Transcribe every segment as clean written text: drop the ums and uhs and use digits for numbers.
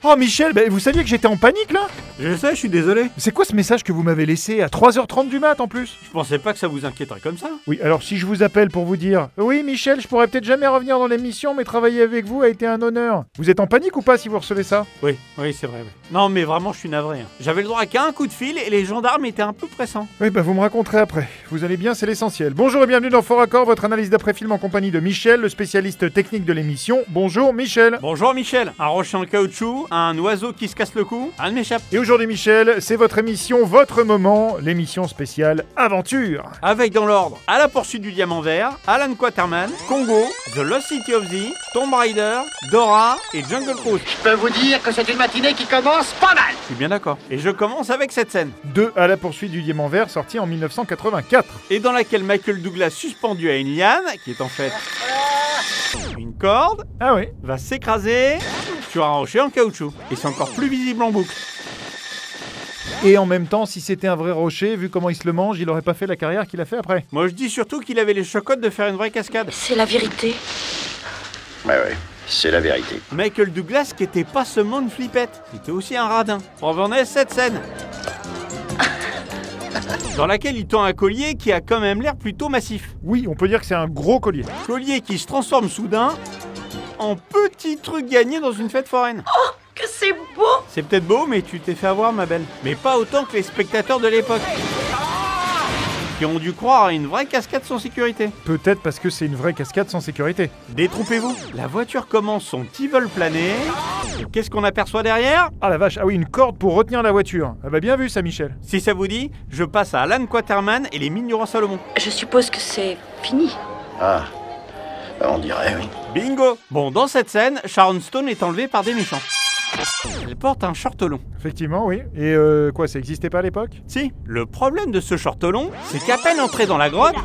Oh Michel, bah, vous saviez que j'étais en panique là? Je sais, je suis désolé. C'est quoi ce message que vous m'avez laissé à 3h30 du mat en plus? Je pensais pas que ça vous inquiéterait comme ça. Oui, alors si je vous appelle pour vous dire oui Michel, je pourrais peut-être jamais revenir dans l'émission, mais travailler avec vous a été un honneur. Vous êtes en panique ou pas si vous recevez ça? Oui, c'est vrai. Oui. Non, mais vraiment, je suis navré. J'avais le droit qu'à un coup de fil et les gendarmes étaient un peu pressants. Oui, bah vous me raconterez après. Vous allez bien, c'est l'essentiel. Bonjour et bienvenue dans Fort Accord, votre analyse d'après-film en compagnie de Michel, le spécialiste technique de l'émission. Bonjour Michel. Bonjour Michel. Un rocher en caoutchouc, un oiseau qui se casse le cou, un m'échappe. Et aujourd'hui Michel, c'est votre émission, votre moment, l'émission spéciale Aventure. Avec dans l'ordre, À la poursuite du diamant vert, Alan Quatermain, Congo, The Lost City of Z, Tomb Raider, Dora et Jungle Cruise. Je peux vous dire que c'est une matinée qui commence pas mal. Je suis bien d'accord. Et je commence avec cette scène. De À la poursuite du diamant vert, sorti en 1984. Et dans laquelle Michael Douglas, suspendu à une liane, qui est en fait une corde, Ah oui. va s'écraser sur un rocher en caoutchouc. Et c'est encore plus visible en boucle. Et en même temps, si c'était un vrai rocher, vu comment il se le mange, il aurait pas fait la carrière qu'il a fait après. Moi je dis surtout qu'il avait les chocottes de faire une vraie cascade. C'est la vérité. Ouais, c'est la vérité. Michael Douglas qui était pas seulement une flippette, c'était aussi un radin. Revenez cette scène dans laquelle il tend un collier qui a quand même l'air plutôt massif. Oui, on peut dire que c'est un gros collier. Collier qui se transforme soudain en petit truc gagné dans une fête foraine. Oh, que c'est beau! C'est peut-être beau, mais tu t'es fait avoir, ma belle. Mais pas autant que les spectateurs de l'époque, qui ont dû croire à une vraie cascade sans sécurité. Peut-être parce que c'est une vraie cascade sans sécurité. Détrompez-vous. La voiture commence son petit vol plané. Et qu'est-ce qu'on aperçoit derrière? Ah la vache, ah oui, une corde pour retenir la voiture. Ah bah bien vu ça, Michel. Si ça vous dit, je passe à Alan Quatermain et les mines du roi Salomon. Je suppose que c'est fini. Ah, on dirait, oui. Bingo! Bon, dans cette scène, Sharon Stone est enlevée par des méchants. Elle porte un short long. Effectivement, oui. Et quoi, ça existait pas à l'époque? Si, le problème de ce short long, c'est qu'à peine entré dans la grotte,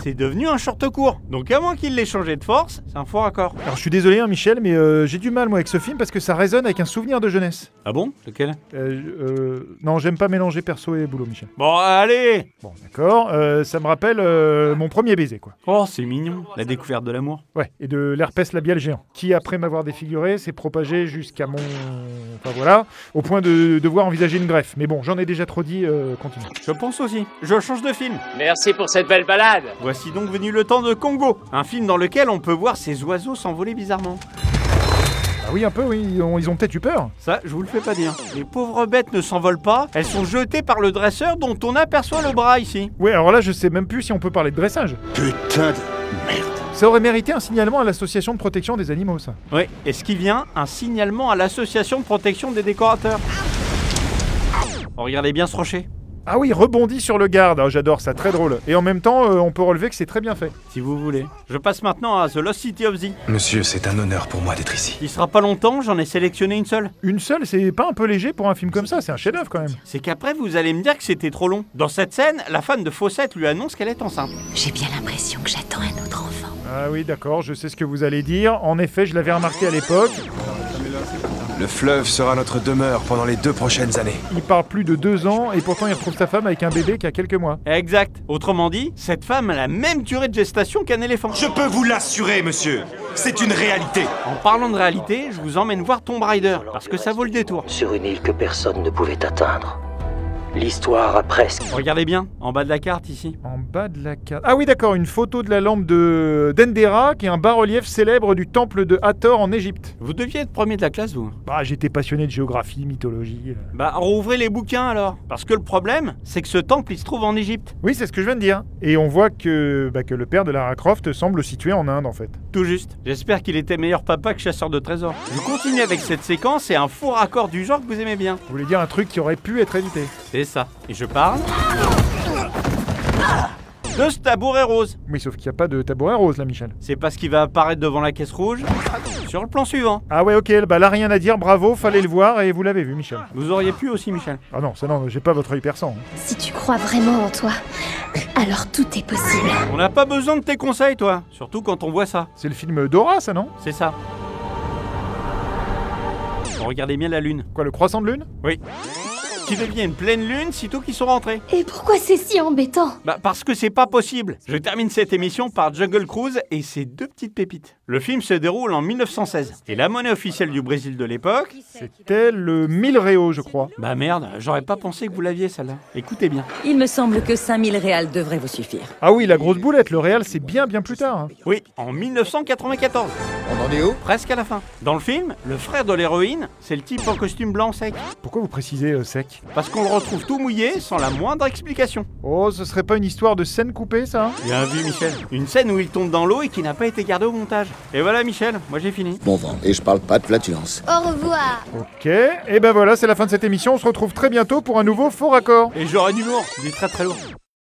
c'est devenu un short court. Donc à moins qu'il l'ait changé de force, c'est un faux raccord. Alors je suis désolé, hein, Michel, mais j'ai du mal moi avec ce film parce que ça résonne avec un souvenir de jeunesse. Ah bon? Lequel? Non, j'aime pas mélanger perso et boulot, Michel. Bon, allez! Bon, d'accord. Ça me rappelle mon premier baiser, quoi. Oh, c'est mignon, la découverte de l'amour. Ouais, et de l'herpès labial géant, qui après m'avoir défiguré s'est propagé jusqu'à mon... Enfin voilà, au point de devoir envisager une greffe. Mais bon, j'en ai déjà trop dit, continue. Je pense aussi. Je change de film. Merci pour cette belle balade. Voici donc venu le temps de Congo, un film dans lequel on peut voir ces oiseaux s'envoler bizarrement. Ah oui, un peu, oui, ils ont peut-être eu peur. Ça, je vous le fais pas dire. Les pauvres bêtes ne s'envolent pas, elles sont jetées par le dresseur dont on aperçoit le bras ici. Ouais, alors là, je sais même plus si on peut parler de dressage. Putain de merde. Ça aurait mérité un signalement à l'association de protection des animaux, ça. Oui, et ce qui vient, un signalement à l'association de protection des décorateurs. Oh, regardez bien ce rocher. Ah oui, rebondit sur le garde, ah, j'adore ça, très drôle. Et en même temps, on peut relever que c'est très bien fait. Si vous voulez. Je passe maintenant à The Lost City of Z. Monsieur, c'est un honneur pour moi d'être ici. Il sera pas longtemps, j'en ai sélectionné une seule. Une seule, c'est pas un peu léger pour un film comme ça, c'est un chef-d'œuvre quand même. C'est qu'après vous allez me dire que c'était trop long. Dans cette scène, la fan de Fawcett lui annonce qu'elle est enceinte. J'ai bien l'impression que j'attends un autre enfant. Ah oui, d'accord, je sais ce que vous allez dire. En effet, je l'avais remarqué à l'époque. Le fleuve sera notre demeure pendant les 2 prochaines années. Il part plus de 2 ans et pourtant il retrouve sa femme avec un bébé qui a quelques mois. Exact. Autrement dit, cette femme a la même durée de gestation qu'un éléphant. Je peux vous l'assurer, monsieur. C'est une réalité. En parlant de réalité, je vous emmène voir Tomb Raider, parce que ça vaut le détour. Sur une île que personne ne pouvait atteindre. L'histoire a presque... Regardez bien, en bas de la carte ici. En bas de la carte... Ah oui, d'accord, une photo de la lampe de Dendera, qui est un bas-relief célèbre du temple de Hathor en Égypte. Vous deviez être premier de la classe, vous. Bah, j'étais passionné de géographie, mythologie... Bah, rouvrez les bouquins alors. Parce que le problème, c'est que ce temple, il se trouve en Égypte. Oui, c'est ce que je viens de dire. Et on voit que le père de Lara Croft semble situé en Inde, en fait. Tout juste. J'espère qu'il était meilleur papa que chasseur de trésors. Je continue avec cette séquence et un faux raccord du genre que vous aimez bien. Vous voulez dire un truc qui aurait pu être évité. C'est ça. Et je parle de ce tabouret rose. Oui, sauf qu'il n'y a pas de tabouret rose, là, Michel. C'est parce qu'il va apparaître devant la caisse rouge sur le plan suivant. Ah ouais, ok, bah là, rien à dire, bravo, fallait le voir et vous l'avez vu, Michel. Vous auriez pu aussi, Michel. Ah non, ça non, j'ai pas votre œil perçant. Hein. Si tu crois vraiment en toi, alors tout est possible. On n'a pas besoin de tes conseils, toi. Surtout quand on voit ça. C'est le film Dora, ça, non? C'est ça. Regardez bien la lune. Quoi, le croissant de lune? Oui. qui deviennent pleine lune sitôt qu'ils sont rentrés. Et pourquoi c'est si embêtant? Bah parce que c'est pas possible. Je termine cette émission par Jungle Cruise et ses 2 petites pépites. Le film se déroule en 1916 et la monnaie officielle du Brésil de l'époque... C'était le 1000 réaux, je crois. Bah merde, j'aurais pas pensé que vous l'aviez celle-là. Écoutez bien. Il me semble que 5000 réals devraient vous suffire. Ah oui, la grosse boulette, le réal, c'est bien plus tard. Hein. Oui, en 1994. On en est où? Presque à la fin. Dans le film, le frère de l'héroïne, c'est le type en costume blanc sec. Pourquoi vous précisez sec? Parce qu'on le retrouve tout mouillé sans la moindre explication. Oh, ce serait pas une histoire de scène coupée, ça? Bien vu, Michel. Une scène où il tombe dans l'eau et qui n'a pas été gardée au montage. Et voilà, Michel, moi j'ai fini. Bon vent, et je parle pas de flatulence. Au revoir. Ok, et ben voilà, c'est la fin de cette émission. On se retrouve très bientôt pour un nouveau Faux Raccord. Et j'aurai du lourd, du très très lourd.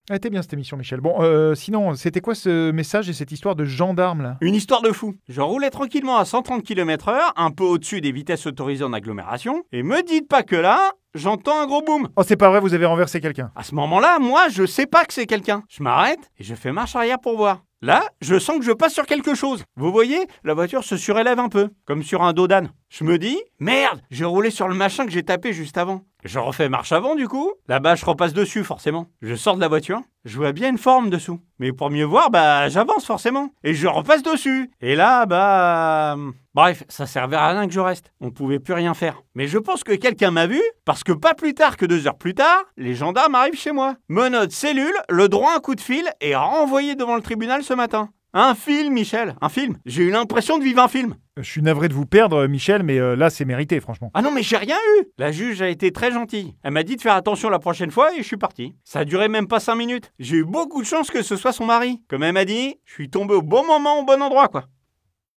Elle était bien cette émission, Michel. Bon, sinon, c'était quoi ce message et cette histoire de gendarme, là? Une histoire de fou. Je roulais tranquillement à 130 km/h, un peu au-dessus des vitesses autorisées en agglomération, et me dites pas que là, j'entends un gros boom. Oh, c'est pas vrai, vous avez renversé quelqu'un. À ce moment-là, moi, je sais pas que c'est quelqu'un. Je m'arrête et je fais marche arrière pour voir. Là, je sens que je passe sur quelque chose. Vous voyez, la voiture se surélève un peu, comme sur un dos d'âne. Je me dis, merde, j'ai roulé sur le machin que j'ai tapé juste avant. Je refais marche avant du coup. Là-bas, je repasse dessus forcément. Je sors de la voiture, je vois bien une forme dessous. Mais pour mieux voir, j'avance forcément. Et je repasse dessus. Et là, bref, ça servait à rien que je reste. On pouvait plus rien faire. Mais je pense que quelqu'un m'a vu, parce que pas plus tard que 2 heures plus tard, les gendarmes arrivent chez moi. Menottes, cellule, le droit un coup de fil et renvoyé devant le tribunal ce matin. Un film, Michel, un film. J'ai eu l'impression de vivre un film. Je suis navré de vous perdre, Michel, mais là, c'est mérité, franchement. Ah non, mais j'ai rien eu. La juge a été très gentille. Elle m'a dit de faire attention la prochaine fois et je suis parti. Ça a duré même pas 5 minutes. J'ai eu beaucoup de chance que ce soit son mari. Comme elle m'a dit, je suis tombé au bon moment, au bon endroit, quoi.